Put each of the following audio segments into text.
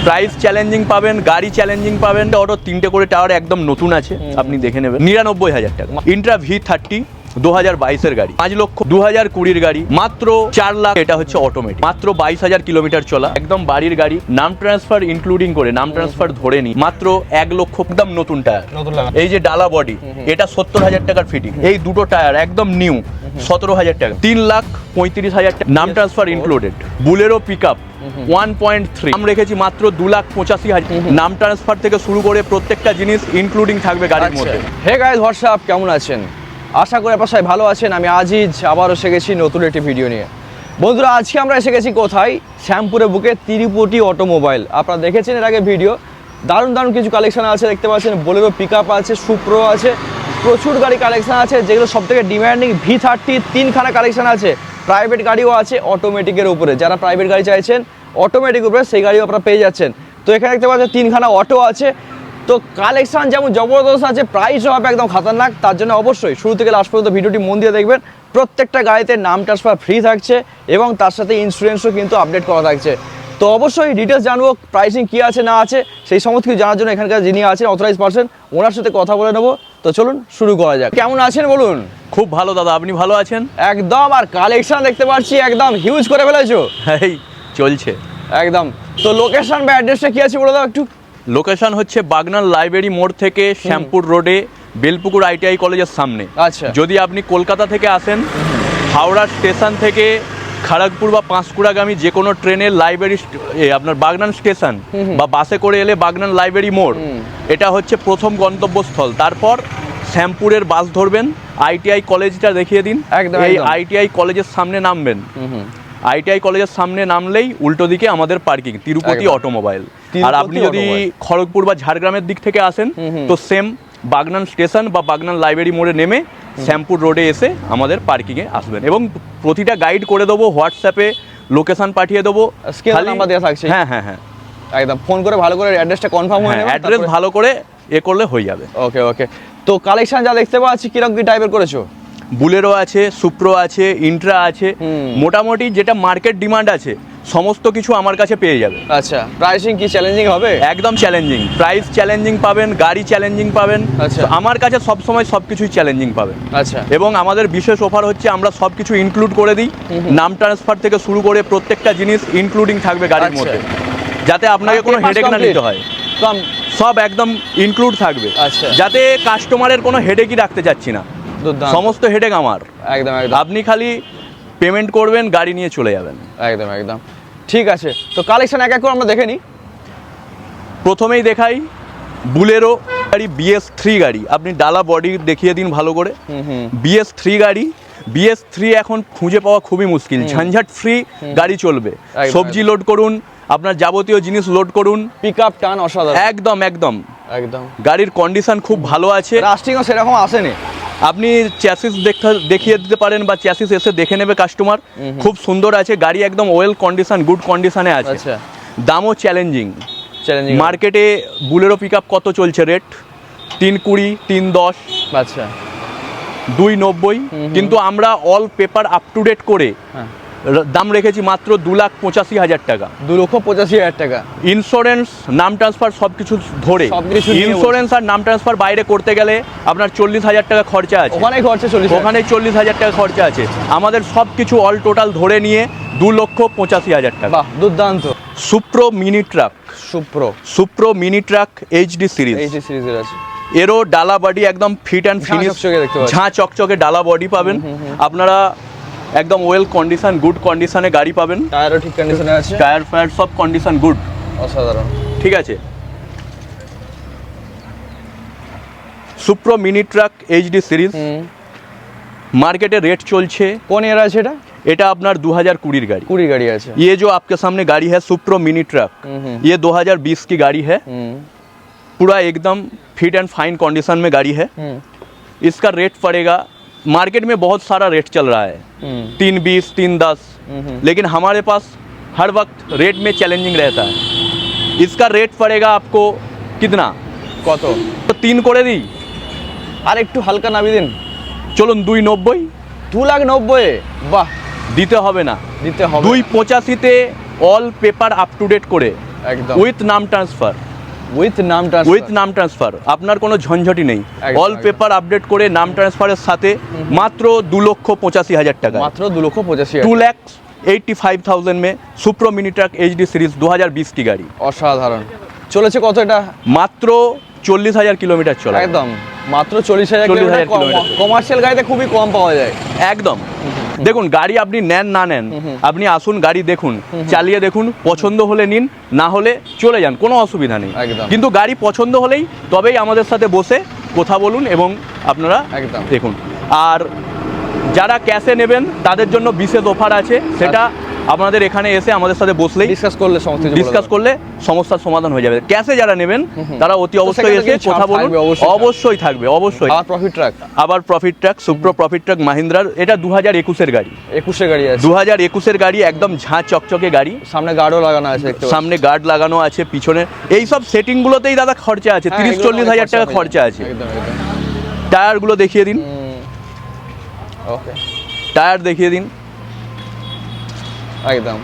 Price challenging পাবেন, গাড়ি challenging পাবেন। অটো 3টে করে টায়ার একদম নতুন আছে, আপনি দেখে নেবেন। 99,000 টাকা। ইন্ট্রা V30 2022-এর গাড়ি, 5,20,000 গাড়ি, মাত্র 4 লাখ। এটা হচ্ছে অটোমেটিক, মাত্র 22,000 কিলোমিটার চলা, একদম বাড়ির গাড়ি। নাম ট্রান্সফার ইনক্লুডিং করে, নাম ট্রান্সফার ধরে নি, মাত্র 1 লক্ষ। একদম নতুন টায়ার। এই যে ডালা বডি, এটা 70,000 টাকার ফিটিং। এই দুটো টায়ার একদম নিউ, 17,000 টাকা। 3,35,000 টাকা, নাম transfer included. Bolero pick up 1.3 নাম রেখেছি মাত্র 2,85,000। নাম ট্রান্সফার থেকে শুরু করে প্রত্যেকটা জিনিস ইনক্লুডিং থাকবে গাড়ির মধ্যে। হে গাইস, হোয়াটসঅ্যাপ, কেমন আছেন? আশা করি আপনারা সবাই ভালো আছেন। আমি আজিজ আবারও এসে গেছি নতুন একটি ভিডিও নিয়ে। বন্ধুরা, আজকে আমরা এসে গেছি কোথায়? শ্যামপুরের বুকে তিরুপতি অটোমোবাইল। আপনারা দেখেছেন এর আগে ভিডিও। দারুণ দারুণ কিছু কালেকশন আছে, দেখতে পাচ্ছেন। বোলেরো পিক আপ আছে, সুপ্রো আছে, প্রচুর গাড়ি কালেকশন আছে, যেগুলো সব থেকে ডিমান্ডিং। V30 3খানা কালেকশন আছে। প্রাইভেট গাড়িও আছে অটোমেটিকের উপরে। যারা প্রাইভেট গাড়ি চাইছেন অটোমেটিক উপরে, সেই গাড়িও আপনারা পেয়ে যাচ্ছেন। তো এখানে দেখতে পাচ্ছেন 3খানা অটো আছে। তো কালেকশন যেমন জবরদস্ত আছে, প্রাইসও হবে একদম খাতারনাক। তার জন্য অবশ্যই শুরু থেকে লাস্ট পর্যন্ত ভিডিওটি মন দিয়ে দেখবেন। প্রত্যেকটা গাড়িতে নাম ট্রান্সফার ফ্রি থাকছে এবং তার সাথে ইন্স্যুরেন্সও কিন্তু আপডেট করা থাকছে। তো অবশ্যই ডিটেলস জানবো, প্রাইসিং কী আছে না আছে, সেই সমস্ত কিছু জানার জন্য এখানকার যিনি আছেন অথরাইজ পারসন, ওনার সাথে কথা বলে নেবো। তো চলুন শুরু করা যাক। কেমন আছেন বলুন? খুব ভালো দাদা, আপনি ভালো আছেন? একদম। আর কালেকশন দেখতে পাচ্ছি একদম হিউজ করে ফেলেছো। এই চলছে একদম। তো লোকেশন বা অ্যাড্রেসটা কি আছে বলে দাও একটু। লোকেশন হচ্ছে বাগনান লাইব্রেরি মোড় থেকে শ্যামপুর রোডে, বেলপুকুর ITI কলেজের সামনে। আচ্ছা। যদি আপনি কলকাতা থেকে আসেন, হাওড়া স্টেশন থেকে খড়গপুর বা পাঁশকুড়াগামী যে কোনো ট্রেনের লাইব্রেরি আপনার বাগনান স্টেশন বা বাসে করে এলে বাগনান লাইব্রেরি মোড়, এটা হচ্ছে প্রথম গন্তব্যস্থল। তারপর শ্যামপুরের বাস ধরবেন, ITI কলেজটা দেখিয়ে দিন। এই ITI কলেজের সামনে নামবেন। ITI কলেজের সামনে নামলেই উল্টো দিকে আমাদের পার্কিং, তিরুপতি অটোমোবাইল। আর আপনি যদি খড়গপুর বা ঝাড়গ্রামের দিক থেকে আসেন, তো সেম বাগনান স্টেশন বা বাগনান লাইব্রেরি মোড়ে নেমে শ্যামপুর রোডে এসে আমাদের পার্কিংয়ে আসবেন। এবং প্রতিটা গাইড করে দেবো, হোয়াটসঅ্যাপে লোকেশন পাঠিয়ে দেবো, নাম্বার দেওয়া থাকছে। হ্যাঁ হ্যাঁ হ্যাঁ, একদম ফোন করে ভালো করে অ্যাড্রেসটা কনফার্ম হয়ে নেবেন। অ্যাড্রেস ভালো করে করলে হয়ে যাবে। ওকে ওকে। তো কালেকশন যা দেখতে পাচ্ছি, কিরকম কি টাইপের করেছো? বুলেরো আছে, সুপ্রো আছে, ইন্ট্রা আছে, মোটামুটি যেটা মার্কেট ডিমান্ড আছে সমস্ত কিছু আমার কাছে পেয়ে যাবে। আচ্ছা, প্রাইসিং কি চ্যালেঞ্জিং হবে? একদম চ্যালেঞ্জিং, প্রাইস চ্যালেঞ্জিং পাবেন, গাড়ি চ্যালেঞ্জিং পাবেন। আচ্ছা। আমার কাছে সবসময় সবকিছুই চ্যালেঞ্জিং পাবেন। আচ্ছা। এবং আমাদের বিশেষ অফার হচ্ছে আমরা সবকিছু ইনক্লুড করে দিই। নাম ট্রান্সফার থেকে শুরু করে প্রত্যেকটা জিনিস ইনক্লুডিং থাকবে গাড়ির মধ্যে, যাতে আপনাকে কোনো হেডেক না নিতে হয়। সব একদম ইনক্লুড থাকবে। আচ্ছা। যাতে কাস্টমারের কোনো হেডেকই রাখতে চাচ্ছি না, সমস্ত হেডেক আমার। একদম একদম। আপনি খালি পেমেন্ট করবেন, গাড়ি নিয়ে চলে যাবেন। একদম একদম ঠিক আছে। তো কালেকশন এক এক করে আমরা দেখে নিই। প্রথমেই দেখাই বুলেরো গাড়ি, BS3 গাড়ি। আপনি ডালা বডি দেখিয়ে দিন ভালো করে। BS3 গাড়ি, BS3 এখন খুঁজে পাওয়া খুবই মুশকিল। ঝঞ্ঝাট ফ্রি গাড়ি চলবে, সবজি লোড করুন, আপনার যাবতীয় জিনিস লোড করুন। পিক আপ টান অসাধারণ। একদম একদম একদম। গাড়ির কন্ডিশন খুব ভালো আছে, রাস্টিংও সেরকম আসেনি। আপনি চ্যাসিস দেখিয়ে দিতে পারেন বা চ্যাসিস এসে দেখে নেবে কাস্টমার। খুব সুন্দর আছে গাড়ি, একদম ওয়েল কন্ডিশন, গুড কন্ডিশনে আছে। আচ্ছা। দামও চ্যালেঞ্জিং। মার্কেটে বুলেরো পিক আপ কত চলছে রেট? 320, 310, আচ্ছা, 290। কিন্তু আমরা all paper up to date করে দাম রেখেছি মাত্র 2,85,000 টাকা। 2,85,000 টাকা। ইন্স্যুরেন্স, নাম ট্রান্সফার সবকিছু ধরে, ইন্স্যুরেন্স আর নাম ট্রান্সফার বাইরে করতে গেলে আপনার 40,000 টাকা খরচা আছে। ওখানে খরচা 40,000, ওখানে 40,000 টাকা খরচা আছে। আমাদের সব কিছু অল টোটাল ধরে নিয়ে 2,85,000 টাকা। বাহ, দুর্দান্ত। সুপ্রো mini truck, সুপ্রো mini truck HD সিরিজের আছে। এরও ডালা বডি একদম ফিট অ্যান্ড ফিনিশ, ঝাঁ চকচকে ডালা বডি পাবেন আপনারা। একদম ওয়েল কন্ডিশন, গুড কন্ডিশনে গাড়ি পাবেন। টায়ারও ঠিক কন্ডিশনে আছে, টায়ার ফায়ার সব কন্ডিশন গুড, অসাধারণ। ঠিক আছে। সুপ্রো মিনি ট্রাক HD সিরিজ মার্কেটে রেট চলছে। কোন ইয়ার আছে এটা? এটা আপনার 2020 गाड़ी। 20 गाड़ी আছে। ये जो आपके सामने गाड़ी है सुप्रो मिनी ट्रक, ये 2020 की गाड़ी है। पूरा एकदम फिट एंड फाइन कंडीशन में गाड़ी है। इसका रेट पड़ेगा, मार्केट में बहुत सारा रेट चल रहा है, 320, 310, लेकिन हमारे पास हर वक्त रेट में चैलेंजिंग रहता है। इसका रेट पड़ेगा आपको कितना? কত? तो 3 করে দিই, আর একটু হালকা নামিয়ে দিন। চলুন 290। 2,90,000? বাহ, দিতে হবে না, দিতে হবে। 285-তে all paper up to date করে একদম উইথ নাম ট্রান্সফার। উইথ নাম ট্রান্সফার, আপনার কোনো ঝঞ্ঝটি নেই। একদম, অল একদম। পেপার আপডেট করে নাম ট্রান্সফারের সাথে মাত্র 2,85,000 টাকা, মাত্র 2,85,000। 2,85,000 में Supro mini truck HD series 2020 की गाड़ी, অসাধারণ। চলেছে কত এটা? মাত্র 40,000 কিলোমিটার চলা। একদম মাত্র 40,000 40,000 কিলোমিটার। কিলোমিটার। কমার্শিয়াল গাড়িতে খুবই কম পাওয়া যায়। একদম। দেখুন গাড়ি আপনি নেন না নেন, আপনি আসুন গাড়ি দেখুন, চালিয়ে দেখুন, পছন্দ হলে নিন, না হলে চলে যান, কোনো অসুবিধা নেই। একদম। কিন্তু গাড়ি পছন্দ হলেই তবেই আমাদের সাথে বসে কথা বলুন এবং আপনারা একদম। দেখুন। আর যারা ক্যাশে নেবেন তাদের জন্য বিশেষ অফার আছে, সেটা আপনাদের এখানে এসে আমাদের সাথে বসলেই ডিসকাস করলে সমস্ত কিছু ডিসকাস করলে সমস্যার সমাধান হয়ে যাবে। ক্যাশে যারা নেবেন তারা অতি অবশ্যই সেখানে এসে কিছু কথা ছাড় বলুন, থাকবে, অবশ্যই। অবশ্যই থাকবে, অবশ্যই। আর প্রফিট ট্রাক আবার প্রফিট ট্রাক, সুপ্রো প্রফিট ট্রাক মাহিন্দ্রার, এটা 2021-এর গাড়ি। 21 গাড়ি আছে। 2021-এর গাড়ি, একদম ঝাঁ চকচকে গাড়ি। সামনে গার্ডও লাগানো আছে দেখতে পাচ্ছি। সামনে গার্ড লাগানো আছে, পিছনে এইসব সেটিং গুলোতেই দাদা খরচা আছে, হ্যাঁ, 30-40 হাজার টাকা খরচা আছে। একদম একদম। টায়ারগুলো দেখিয়ে দিন, ওকে টায়ার দেখিয়ে দিন। একদম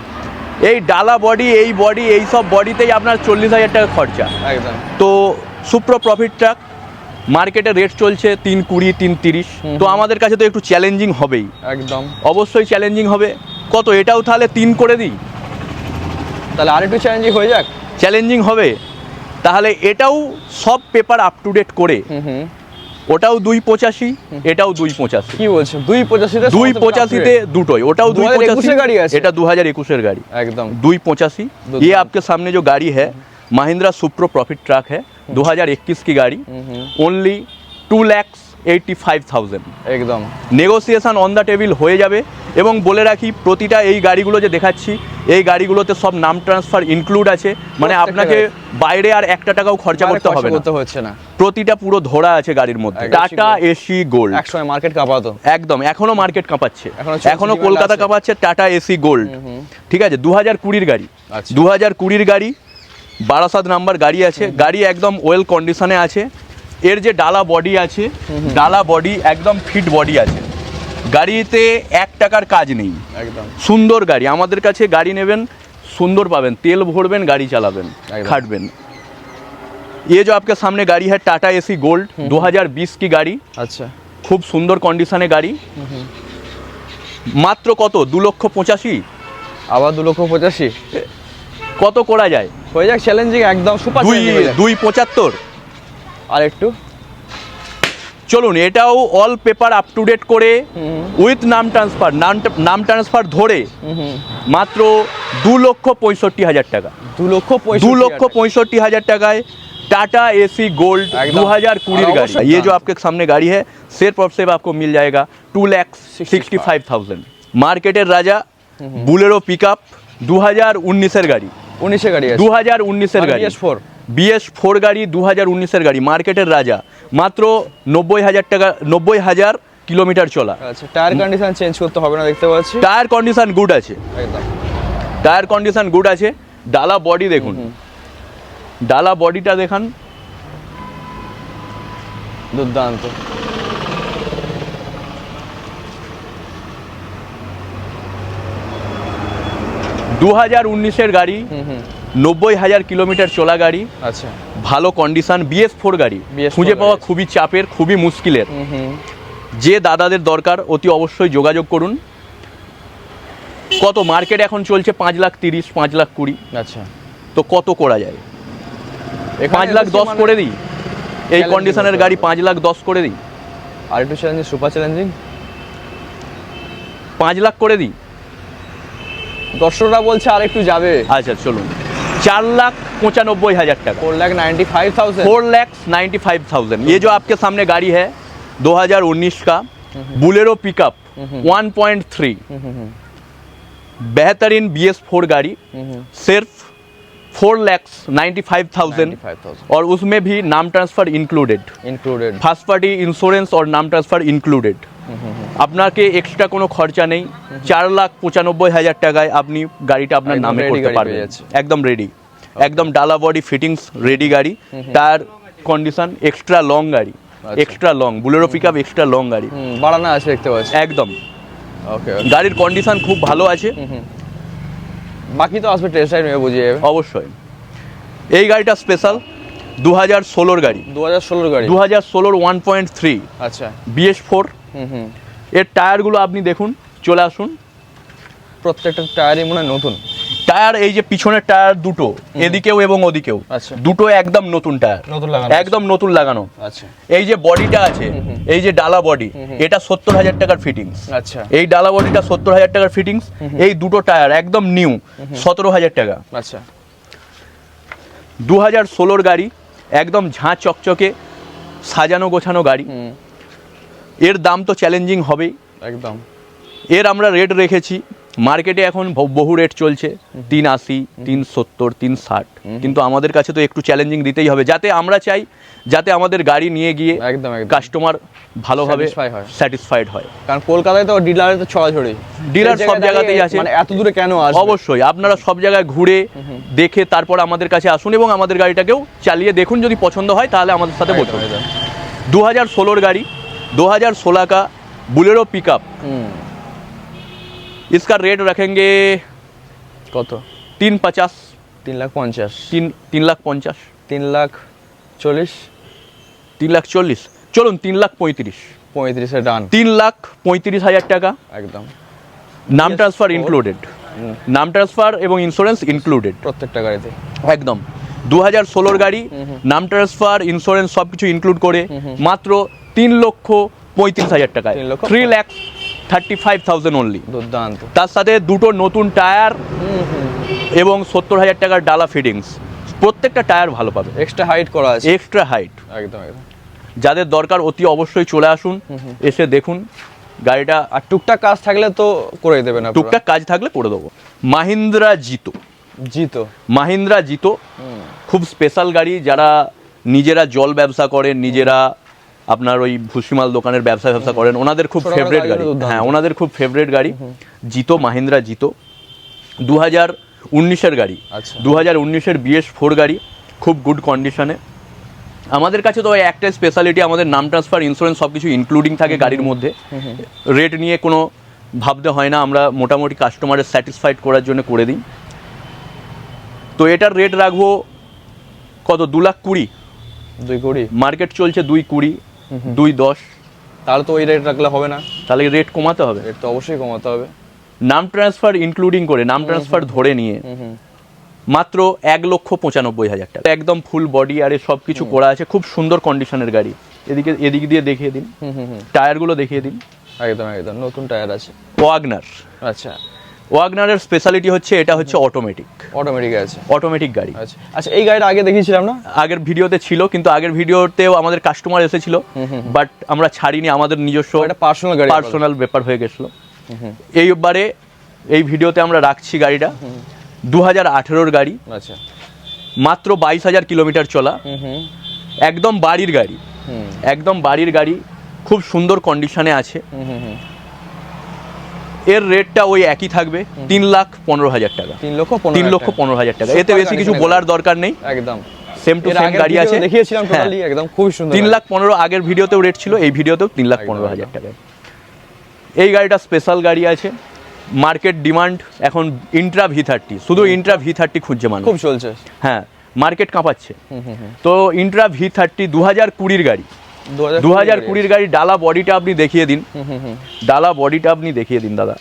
এই ডালা বডি, এই বডি, এই সব বডিতেই আপনার 40,000 টাকা খরচা। একদম। তো সুপ্রো প্রফিট ট্রাক মার্কেটে রেট চলছে 320, 330। তো আমাদের কাছে তো একটু চ্যালেঞ্জিং হবেই, একদম। অবশ্যই চ্যালেঞ্জিং হবে। কত এটাও তাহলে 3 করে দিই, তাহলে আরেকটু চ্যালেঞ্জিং হয়ে যাক। চ্যালেঞ্জিং হবে। তাহলে এটাও সব পেপার আপ টু ডেট করে ওটাও 285, এটাও 285। কি বলছো? 285-তে 285-তে দুটোই, ওটাও 2021 গাড়ি 285, আছে। এটা 2021-এর গাড়ি। একদম 285। ये आपके सामने जो गाड़ी है महिंद्रा सुप्रो प्रॉफिट ट्रक है, 2021 की गाड़ी, ओनली 2,85,000। একদম নেগোসিয়েশন অন দ্য টেবিল হয়ে যাবে। এবং বলে রাখি প্রতিটা এই গাড়িগুলো যে দেখাচ্ছি, এই গাড়িগুলোতে সব নাম ট্রান্সফার ইনক্লুড আছে, মানে প্রত্যেকটা আপনাকে বাইরে আর 1 টাকাও খরচা করতে হবে না, করতে হচ্ছে না। প্রতিটা পুরো ধরা আছে গাড়ির মধ্যে। একদম। টাটা এসি গোল্ড, একসময় মার্কেট কাঁপাতো। একদম এখনো মার্কেট কাঁপাচ্ছে, এখনো চলছে, এখনো demand কলকাতা আছে। কাঁপাচ্ছে টাটা এসি গোল্ড। ঠিক আছে, 2020-র গাড়ি, আচ্ছা। 2020-র গাড়ি, 12 নাম্বার গাড়ি আছে। গাড়ি একদম ওয়েল কন্ডিশনে আছে। এর যে ডালা বডি আছে, ডালা বডি একদম ফিট বডি আছে, গাড়িতে 1 টাকার কাজ নেই। একদম সুন্দর গাড়ি, আমাদের কাছে গাড়ি নেবেন সুন্দর পাবেন, তেল ভরবেন, গাড়ি চালাবেন, একদম। খাটবেন। ये जो आपके सामने गाड़ी है टाटा एसी गोल्ड, 2020 की गाड़ी, আচ্ছা খুব সুন্দর কন্ডিশনে গাড়ি। মাত্র কত? 2,85,000। আবার 2,85,000 কত করা যায়? হয়ে যাক চ্যালেঞ্জিং, একদম সুপার চ্যালেঞ্জিং হয়ে যাক। 2,75। আর একটু চলুন এটাও all paper up to date করে উইথ নাম ট্রান্সফার, নাম ট্রান্সফার ধরে মাত্র 2,65,000 টাকা। 2,65,000 2,65,000 টাকায় टाटा एसी गोल्ड एकदम। 2020 और गाड़ी। ये जो आपके सामने गाड़ी है सिर्फ और सिर्फ आपको मिल जाएगा 2,65,000। मार्केटेर राजा बुलेरो पिकअप 2019 गाड़ी, 19 গাড়ি আছে। 2019 গাড়ি, BS4 BS4 গাড়ি, 2019 গাড়ি, মার্কেটের রাজা, মাত্র 90,000 টাকা, 90,000 কিলোমিটার চলা। আচ্ছা টায়ার কন্ডিশন চেঞ্জ করতে হবে না দেখতে পাচ্ছি। টায়ার কন্ডিশন গুড আছে, একদম টায়ার কন্ডিশন গুড আছে। ডালা বডি দেখুন, ডালা বডিটা দেখান, দুর্দান্ত। 2019 গাড়ি, 90,000 কিলোমিটার চলা গাড়ি, আচ্ছা ভালো কন্ডিশন, BS4 গাড়ি। BS4 খুঁজে পাওয়া গাড়ি। খুবই চাপের, খুবই মুশকিলের। যে দাদাদের দরকার অতি অবশ্যই যোগাযোগ করুন। কত মার্কেট এখন চলছে? 5,30,000, 5,20,000। আচ্ছা তো কত করা যায়? এখানে 5,10,000 মানে করে দিই, এই challenging কন্ডিশনের হতে গাড়ি হবে। 5,10,000 করে দিই, আর একটু চ্যালেঞ্জিং, সুপার চ্যালেঞ্জিং 5,00,000 করে দিই। দর্শকরা বলছে আর একটু যাবে। আচ্ছা চলুন, 4,95,000 টাকা, 4,95,000 4,95,000। ये जो आपके सामने गाड़ी है 2019 का बुलेरो पिकअप 1.3, बेहतरीन BS4 गाड़ी, सिर्फ 4,95,000 और उसमें भी नाम transfer included, included. First party insurance और নাম ট্রান্সফার ইনক্লুডেড। আপনাকে এক্সট্রা কোনো খরচা নেই। 4,95,000 টাকায় আপনি গাড়িটা আপনার একদম নামে ready করতে গাড়ি পারবেন, পেয়ে যাচ্ছে। একদম রেডি, একদম ডালা বডি ফিটিংস রেডি গাড়ি। টায়ার কন্ডিশন এক্সট্রা লং গাড়ি, extra long, Bolero pickup extra long গাড়ি, বাড়ানো আছে দেখতে পাচ্ছি। একদম ওকে গাড়ির কন্ডিশন খুব ভালো আছে। বাকি তো আসবে টেস্ট ড্রাইভ নিয়ে বুঝিয়ে যাবে। অবশ্যই এই গাড়িটা স্পেশাল 2016 গাড়ি, 2016 গাড়ি, 2016 1.3 আচ্ছা BS4। এর টায়ারগুলো আপনি দেখুন, চলে আসুন। প্রত্যেকটা টায়ারই মনে হয় নতুন। টায়ার এই যে পিছনের টায়ার দুটো, এদিকেও এবং ওদিকেও, আচ্ছা। দুটো একদম নতুন টায়ার, নতুন লাগানো, একদম নতুন লাগানো। আচ্ছা। এই যে বডিটা আছে, এই যে ডালা বডি, এটা 70,000 টাকার ফিটিংস। আচ্ছা। এই ডালা বডিটা 70,000 টাকার ফিটিংস। এই দুটো টায়ার একদম নিউ, 17,000 টাকা। আচ্ছা। 2016 গাড়ি, একদম ঝাঁ চকচকে সাজানো গোছানো গাড়ি। এর দাম তো চ্যালেঞ্জিং হবেই একদম। এর আমরা রেট রেখেছি, মার্কেটে এখন বহু রেট চলছে 380, 370, 360, কিন্তু আমাদের কাছে তো একটু চ্যালেঞ্জিং দিতেই হবে, যাতে আমরা চাই যাতে আমাদের গাড়ি নিয়ে গিয়ে একদম কাস্টমার ভালোভাবে স্যাটিসফাইড হয়। কারণ কলকাতায় তো ডিলারে তো ছড়াছড়ি, ডিলার সব জায়গাতেই আছে, মানে এত দূরে কেন আসবে? অবশ্যই আপনারা সব জায়গায় ঘুরে দেখে তারপর আমাদের কাছে আসুন এবং আমাদের গাড়িটাকেও চালিয়ে দেখুন, যদি পছন্দ হয় তাহলে আমাদের সাথে বলুন। 2016 गाड़ी, 2016 का बुलेरो पिकअप, इसका रेट रखेंगे কত? 350, 3,50,000, 3,50,000, 3,40,000, 3,40,000, চলুন 3,35,000, 35 এ ডান। 3,35,000 টাকা একদম। নাম ট্রান্সফার ইনক্লুডেড, নাম ট্রান্সফার এবং ইন্স্যুরেন্স ইনক্লুডেড প্রত্যেকটা গাড়িতে একদম। 2016 গাড়ি, নাম ট্রান্সফার ইন্স্যুরেন্স সব কিছু ইনক্লুড করে মাত্র 3,35,000 টাকায়, 3,35,000 অনলি। দুর্দান্ত। তার সাথে দুটো নতুন টায়ার এবং 70,000 টাকার ডালা ফিটিংস, প্রত্যেকটা টায়ার ভালো পাবে, এক্সট্রা হাইট করা আছে, এক্সট্রা হাইট। একদম একদম। যাদের দরকার অতি অবশ্যই চলে আসুন, এসে দেখুন গাড়িটা। আর টুকটাক কাজ থাকলে তো করে দেবেন আপনারা? টুকটাক কাজ থাকলে করে দেবো। মাহিন্দ্রা জিতো, জিতো, মাহিন্দ্রা জিতো খুব স্পেশাল গাড়ি। যারা নিজেরা জল ব্যবসা করেন, নিজেরা আপনার ওই ভুসিমাল দোকানের ব্যবসা করেন, ওনাদের খুব ফেভারিট গাড়ি। হ্যাঁ, ওনাদের খুব ফেভারিট গাড়ি জিতো, মাহিন্দ্রা জিতো। 2019-এর গাড়ি, 2019-এর BS4 গাড়ি, খুব গুড কন্ডিশনে। আমাদের কাছে তো একটা স্পেশালিটি, আমাদের নাম ট্রান্সফার ইন্স্যুরেন্স সব কিছু ইনক্লুডিং থাকে গাড়ির মধ্যে। রেট নিয়ে কোনো ভাবতে হয় না, আমরা মোটামুটি কাস্টমারের স্যাটিসফাইড করার জন্য করে দিই। তো এটার রেট রাখবো কত? 2,20,000। 2,20,000 মার্কেট চলছে 2,20,000, 2,10,000। তাহলে তো ওই রেট রাখলে হবে না, তাহলে রেট কমাতে হবে, রেট তো অবশ্যই কমাতে হবে। নাম ট্রান্সফার ইনক্লুডিং করে, নাম ট্রান্সফার ধরে নিয়ে মাত্র 1,95,000 টাকা। একদম ফুল বডি আর সব কিছু করা আছে, খুব সুন্দর কন্ডিশনের গাড়ি। এদিক দিয়ে দেখিয়ে দিন, টায়ারগুলো দেখিয়ে দিন। একদম একদম নতুন টায়ার আছে। ওয়াগনার, আচ্ছা। ওয়াগনারের স্পেশালিটি হচ্ছে এটা হচ্ছে অটোমেটিক, অটোমেটিক আছে, অটোমেটিক গাড়ি। আচ্ছা আচ্ছা। এই গাড়িটা আগে দেখিয়েছিলাম না? আগের ভিডিওতে ছিল, কিন্তু আগের ভিডিওতেও আমাদের কাস্টমার এসেছিল, বাট আমরা ছাড়িনি, আমাদের নিজস্ব একটা পার্সোনাল গাড়ি, পার্সোনাল ব্যাপার হয়ে গেছিল। এইবারে এই ভিডিওতে আমরা রাখছি গাড়িটা 2018-এর গাড়ি। আচ্ছা। মাত্র 22,000 কিলোমিটার চলা, একদম বাড়ির গাড়ি, একদম বাড়ির গাড়ি, খুব সুন্দর কন্ডিশনে আছে। এর রেটটা ওই একই থাকবে, 3,15,000 টাকা, 3,15,000 টাকা। এতে বেশি কিছু বলার দরকার নেই, একদম সেম টু সেম গাড়ি আছে, দেখিয়েছিলাম টোটালি একদম খুব সুন্দর। 3,15,000 আগের ভিডিওতেও রেট ছিল, এই ভিডিওতেও 3,15,000 টাকা। এই গাড়িটা স্পেশাল গাড়ি আছে, মার্কেট ডিমান্ড এখন ইন্ট্রা V30, শুধু ইন্ট্রা V30 খুঁজছে মানুষ, খুব চলছে। হ্যাঁ, মার্কেট কাঁপাচ্ছে। তো ইন্ট্রা V30 2020-এর গাড়ি, 2020-এর গাড়ি। ডালা বডিটা আপনি দেখিয়ে দিন, डाला बॉडीটা আপনি দেখিয়ে দিন দাদা।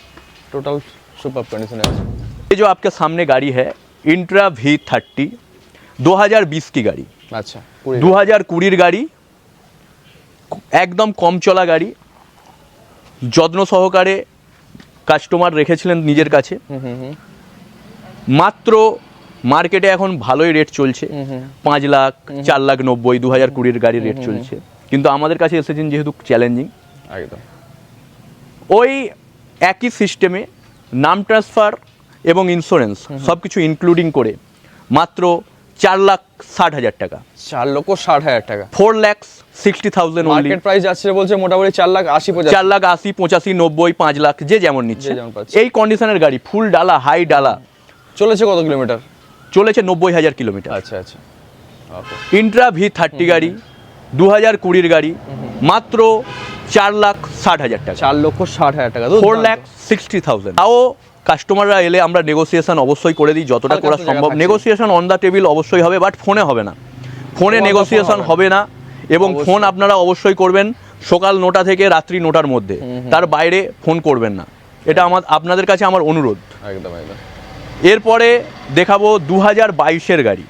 টোটাল সুপার কন্ডিশন আছে। ये जो आपके सामने गाड़ी है इंट्रा V30 2020 की गाड़ी, আচ্ছা। 2020-এর গাড়ি, একদম কম চলা গাড়ি, যত্ন সহকারে কাস্টমার রেখেছিলেন নিজের কাছে। মাত্র মার্কেটে এখন ভালোই রেট চলছে, 5 লাখ, 4,90,000, 2020-এর গাড়ির রেট চলছে, কিন্তু আমাদের কাছে এসেছেন যেহেতু চ্যালেঞ্জিং, একদম ওই একই সিস্টেমে নাম ট্রান্সফার এবং ইন্স্যুরেন্স সব কিছু ইনক্লুডিং করে মাত্র 4,60,000 টাকা, 4,60,000 টাকা, 4,60,000 অনলি। মার্কেট প্রাইস যাচ্ছে বলছে মোটামুটি 4,80,000, 4,80,000, 85,000, 90,000, 5 লাখ, যে যেমন নিচ্ছে। এই কন্ডিশনের গাড়ি, ফুল ডালা, হাই ডালা, চলেছে কত কিলোমিটার? চলেছে 90,000 কিলোমিটার। আচ্ছা আচ্ছা। ইন্ট্রা V30 গাড়ি, 2020-এর গাড়ি, মাত্র 4,60,000 টাকা, 4,60,000 টাকা, 4,60,000। তাও কাস্টমাররা এলে আমরা নেগোসিয়েশন অবশ্যই করে দিই, যতটা হালকা করা তো জায়গা সম্ভব। থাকছে। নেগোসিয়েশন অন দ্য টেবিল অবশ্যই হবে, বাট ফোনে হবে না। ফোনে ফোন নেগোসিয়েশন হবে হবে না, এবং অবশ্যই। ফোন আপনারা অবশ্যই করবেন সকাল 9টা থেকে রাত্রি 9টার মধ্যে, তার বাইরে ফোন করবেন না। এটা আপনাদের কাছে আমার অনুরোধ। একদম একদম। এরপরে দেখাবো 2022-এর গাড়ি।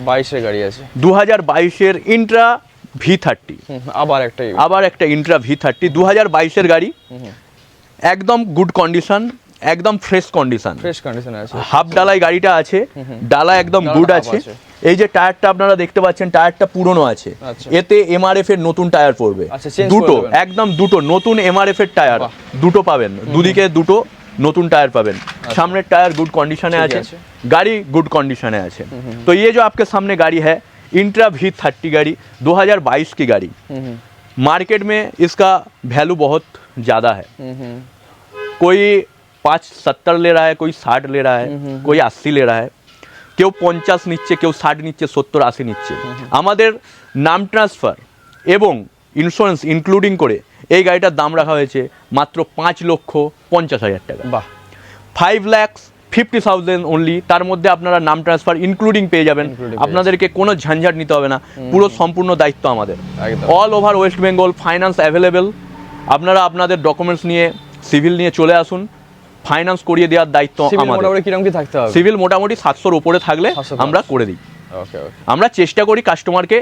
22-এর গাড়ি আছে। 2022-এর ইন্ট্রা V30। আবার একটা ইন্ট্রা V30 2022-এর গাড়ি, একদম গুড কন্ডিশন, একদম ফ্রেশ কন্ডিশন। ফ্রেশ কন্ডিশনে আছে। হাফ ডালাই গাড়িটা আছে, ডালা একদম গুড ডালাটা আছে। হাফ আছে। এই যে টায়ারটা আপনারা দেখতে পাচ্ছেন, টায়ারটা পুরনো আছে, আচ্ছা। এতে এমআরএফ এর নতুন টায়ার পড়বে। আচ্ছা, change দুটো, করে দেবেন। একদম দুটো নতুন এমআরএফ এর টায়ার বাহ। দুটো পাবেন, দুদিকে দুটো নতুন টায়ার পাবেন। সামনের টায়ার গুড कंडीशने ठीक আছে, আছে। गाड़ी गुड कंडीशने আছে। तो ये जो आपके सामने गाड़ी है इंट्रा V30 गाड़ी 2022 की गाड़ी, मार्केट में इसका वैल्यू बहुत ज़्यादा है। कोई 570 ले रहा है, कोई 60 ले रहा है, कोई 80 ले रहा है, কেউ 50 নিচ্ছে, কেউ 60 নিচ্ছে, 70-80 নিচ্ছে। আমাদের নাম ট্রান্সফার এবং ইন্স্যুরেন্স ইনক্লুডিং করে এই গাড়িটার দাম রাখা হয়েছে মাত্র 5,50,000 টাকা। বাহ। 5,50,000 অনলি। তার মধ্যে আপনারা নাম ট্রান্সফার ইনক্লুডিং পেয়ে যাবেন। Including আপনাদেরকে কোনো ঝঞ্ঝাট নিতে হবে না, পুরো সম্পূর্ণ দায়িত্ব আমাদের। একদম। All over West Bengal finance available. আপনারা আপনাদের ডকুমেন্টস নিয়ে, সিভিল নিয়ে চলে আসুন, ফাইন্যান্স করিয়ে দেওয়ার দায়িত্ব সিভিল আমাদের। মোটামুটি কিরকম কি থাকতে হবে? সিভিল মোটামুটি 700-র উপরে থাকলে 700 আমরা করে দিই। ওকে ওকে। আমরা চেষ্টা করি কাস্টমারকে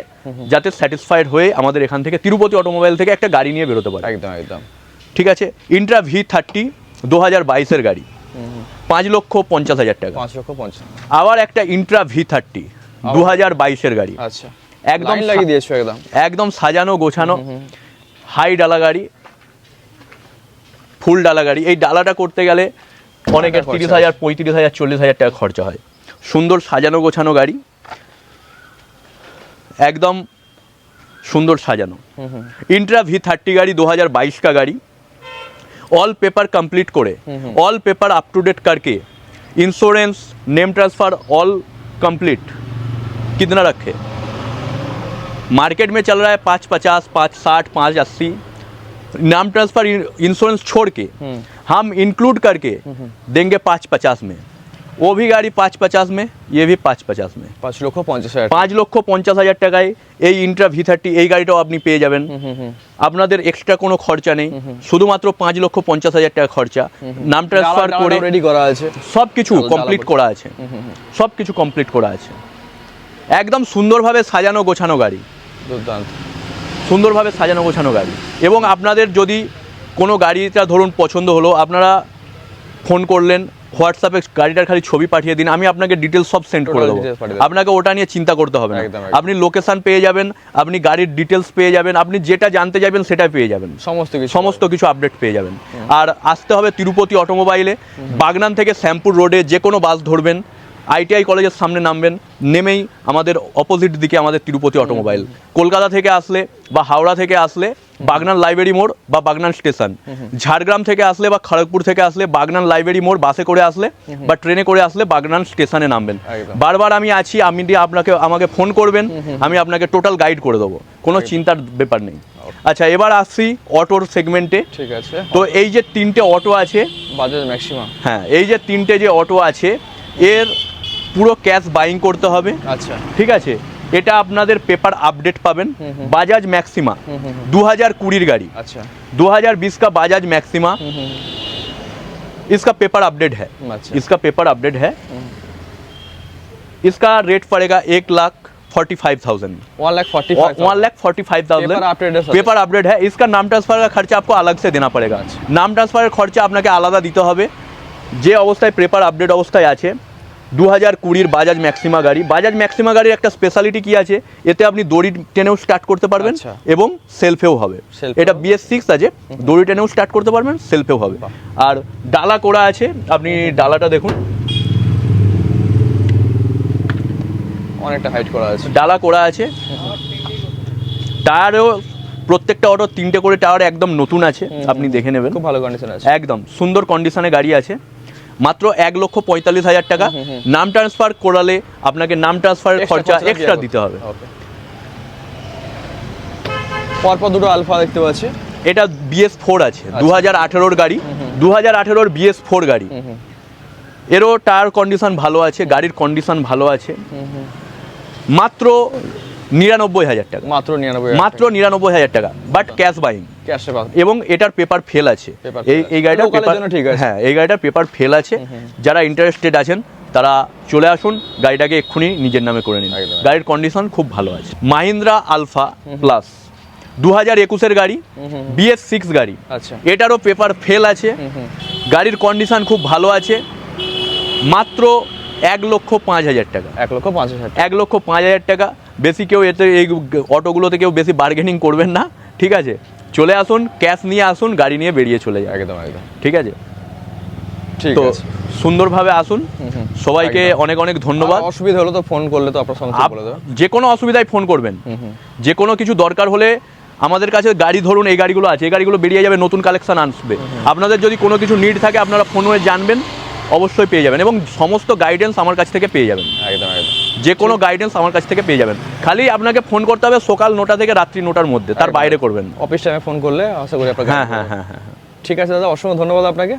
যাতে স্যাটিসফাইড হয়ে আমাদের এখান থেকে তিরুপতি অটোমোবাইল থেকে একটা গাড়ি নিয়ে বেরোতে পারে। একদম একদম। ঠিক আছে। ইন্ট্রা V30 2022-এর গাড়ি, 5,50,000 টাকা। 5,50,000। আবার একটা ইন্ট্রা V30 2022-এর গাড়ি, আচ্ছা, একদম লাইন লাগিয়ে দিয়েছো একদম। একদম সাজানো গোছানো, হাই ডালা গাড়ি, ফুল ডালা গাড়ি। এই ডালাটা করতে গেলে অনেকের 30,000, 35,000, 40,000 টাকা খরচা হয়। সুন্দর সাজানো গোছানো গাড়ি, একদম সুন্দর সাজানো। इंट्रा V30 गाड़ी 2022 का गाड़ी, ऑल पेपर कंप्लीट करे, all paper up to date करके, insurance, name transfer all complete. कितना रखे? मार्केट में चल रहा है 550, 560, 580। नाम ट्रांसफर इंश्योरेंस छोड़ के हम इंक्लूड करके देंगे 550 में। वो भी गाड़ी 550 में, ये भी 550 में। 5,50,000। 5,50,000 টাকায় এই ইন্ট্রা V30 এই গাড়িটাও আপনি পেয়ে যাবেন। আপনাদের এক্সট্রা কোনো খরচা নেই, শুধুমাত্র 5,50,000 টাকা খরচা। নাম ট্রান্সফার করে রেডি করা আছে, সব কিছু কমপ্লিট করা আছে, সব কিছু কমপ্লিট করা আছে। একদম সুন্দরভাবে সাজানো গোছানো গাড়ি, দুর্দান্ত। সুন্দরভাবে সাজানো গোছানো গাড়ি। এবং আপনাদের যদি কোনো গাড়িটা ধরুন পছন্দ হলো, আপনারা ফোন করলেন, হোয়াটসঅ্যাপে গাড়িটার খালি ছবি পাঠিয়ে দিন, আমি আপনাকে ডিটেলস সব সেন্ড করে দেবো। আপনাকে ওটা নিয়ে চিন্তা করতে হবে না। একদম। আপনি লোকেশন পেয়ে যাবেন, আপনি গাড়ির ডিটেলস পেয়ে যাবেন, আপনি যেটা জানতে চাইবেন সেটা পেয়ে যাবেন, সমস্ত কিছু আপডেট পেয়ে যাবেন। আর আসতে হবে তিরুপতি অটোমোবাইলে, বাগনান থেকে শ্যামপুর রোডে যে কোনো বাস ধরবেন, আইটিআই কলেজের সামনে নামবেন, নেমেই আমাদের অপোজিট দিকে আমাদের তিরুপতি অটোমোবাইল। কলকাতা থেকে আসলে বা হাওড়া থেকে আসলে বাগনান লাইব্রেরি মোড় বা বাগনান স্টেশন, ঝাড়গ্রাম থেকে আসলে বা খড়গপুর থেকে আসলে বাগনান লাইব্রেরি মোড় বাসে করে আসলে বা ট্রেনে করে আসলে বাগনান স্টেশনে নামবেন। বারবার আমি আছি, আপনি আমাকে ফোন করবেন, আমি আপনাকে টোটাল গাইড করে দেবো, কোনো চিন্তার ব্যাপার নেই। আচ্ছা, এবার আসছি অটোর সেগমেন্টে। ঠিক আছে। তো এই যে তিনটে অটো আছে বাজাজ ম্যাক্সিমা, হ্যাঁ, এই যে তিনটে যে অটো আছে, এর পুরো ক্যাশ বাইং করতে হবে। আচ্ছা, ঠিক আছে। এটা আপনাদের পেপার আপडेट পাবেন। বাজাজ ম্যাক্সিমা 2020 गाड़ी, अच्छा 2020 का बाजाज मैक्सिमा, इसका पेपर अपडेट है। अच्छा। इसका पेपर अपडेट है। इसका रेट पड़ेगा 1,45,000, 1,45,000 पेपर अपडेट है। इसका नाम ट्रांसफार का खर्चा आपको अलग से देना पड़ेगा। नाम ट्रांसफार खर्चा আপনাকে আলাদা দিতে হবে। যে অবস্থায় পেপার আপডেট অবস্থায় আছে 2020 বাজাজ ম্যাক্সিমা গাড়ি, বাজাজ ম্যাক্সিমা গাড়ির একটা স্পেশালিটি কি আছে, এতে আপনি দড়ি টেনেও স্টার্ট করতে পারবেন এবং সেলফেও হবে। এটা BS6 আছে, দড়ি টেনেও স্টার্ট করতে পারবেন, সেলফেও হবে। আর ডালা করা আছে, আপনি ডালাটা দেখুন, অনেকটা হাইট করা আছে, ডালা করা আছে। টায়ারও প্রত্যেকটা অটো তিনটে করে টায়ার একদম নতুন আছে, আপনি দেখে নেবেন, খুব ভালো কন্ডিশন আছে, একদম সুন্দর কন্ডিশনে গাড়ি আছে। মাত্র 1,45,000 টাকা। নাম ট্রান্সফার করালে আপনাকে নাম ট্রান্সফারের খরচা এক্সট্রা দিতে হবে। পরপর দুটো আলফা দেখতে পাচ্ছি। এটা BS4 আছে, 2018 গাড়ি, 2018 BS4 গাড়ি। এরও টায়ার কন্ডিশন ভালো আছে, গাড়ির কন্ডিশন ভালো আছে। মাত্র 99,000 টাকা, মাত্র 99 মাত্র 99,000 টাকা, বাট ক্যাশ বাইং। ক্যাশে পাবেন। এবং এটার পেপার ফেল আছে। Paper এই fail এই আছে। গাড়িটার Local এর পেপার, জন্য ঠিক আছে। হ্যাঁ এই গাড়িটার পেপার ফেল আছে। যারা ইন্টারেস্টেড আছেন তারা চলে আসুন, গাড়িটাকে এক্ষুনি নিজের নামে করে নিন। একদম। গাড়ির কন্ডিশন খুব ভালো আছে। মাহিন্দ্রা আলফা প্লাস 2021-এর গাড়ি, BS6 গাড়ি, আচ্ছা। এটারও পেপার ফেল আছে। গাড়ির কন্ডিশন খুব ভালো আছে। মাত্র 1,05,000 টাকা, 1,05,000 টাকা। 1,05,000 টাকা। বেশি কেউ এতে এই অটোগুলোতে কেউ বেশি বার্গেনিং করবেন না, ঠিক আছে? চলে আসুন, ক্যাশ নিয়ে আসুন, গাড়ি নিয়ে বেরিয়ে চলে যান। একদম একদম ঠিক আছে? ঠিক তো আছে। সুন্দরভাবে আসুন। সবাইকে একদম। অনেক অনেক ধন্যবাদ। আর অসুবিধা হলো তো ফোন করলে তো আপনার সমস্যা বলে দেবো। যে কোনো অসুবিধায় ফোন করবেন, যে কোনো কিছু দরকার হলে আমাদের কাছে গাড়ি, ধরুন এই গাড়িগুলো আছে, এই গাড়িগুলো বেরিয়ে যাবে, নতুন কালেকশন আসবে। আপনাদের যদি কোনো কিছু নিড থাকে আপনারা ফোন হয়ে জানবেন, অবশ্যই পেয়ে যাবেন। এবং সমস্ত গাইডেন্স আমার কাছ থেকে পেয়ে যাবেন। একদম একদম। যে কোনো গাইডেন্স আমার কাছ থেকে পেয়ে যাবেন। খালি আপনাকে ফোন করতে হবে সকাল 9টা থেকে রাত্রি 9টার মধ্যে, তার একদম। বাইরে করবেন। অফিস টাইমে ফোন করলে আশা করি আপনার হ্যাঁ হ্যাঁ হ্যাঁ হ্যাঁ। ঠিক আছে দাদা, অসংখ্য ধন্যবাদ আপনাকে।